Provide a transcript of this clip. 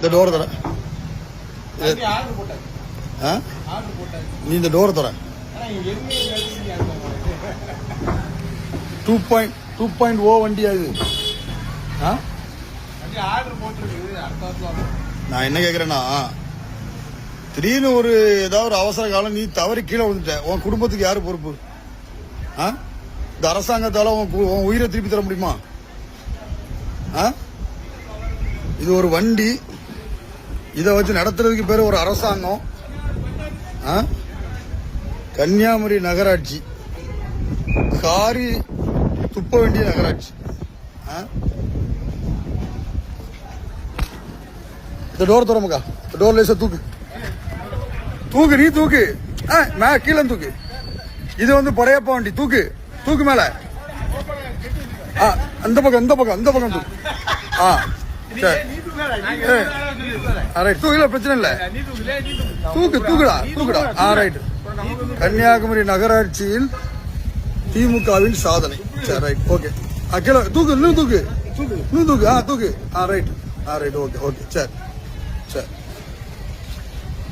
இந்த டோர் தர நீ இந்த டோர் தர 2.0 வண்டி அது. நான் என்ன கேக்குறேன்னா, திடீர்னு ஏதாவது ஒரு அவசர காலம் நீ தவறி கீழே விழுந்துட்ட, உன் குடும்பத்துக்கு யாரு பொறுப்பு? இந்த அரசாங்கத்தால உன் உயிரை திருப்பி தர முடியுமா? இது ஒரு வண்டி, இதை வச்சு நடத்துறதுக்கு பேர் ஒரு அரசாங்கம். கன்னியாகுமரி நகராட்சி காரி துப்ப வேண்டிய நகராட்சி. இந்த டோர் திறமுக்கா, டோர் லேசா தூக்கு தூக்கு, நீ தூக்கு, கீழே தூக்கு. இது படையப்பா வண்டி, தூக்கு தூக்கு மேல. அந்த பக்கம் தூக்கு. தூக்கல, பிரச்சனை இல்ல, தூக்குடா. ரைட். கன்னியாகுமரி நகராட்சியில் திமுகவின் சாதனை. சரி, ரைட், ஓகே. கீழே தூக்கு, இன்னும் தூக்கு. ரைட், ஓகே, சரி.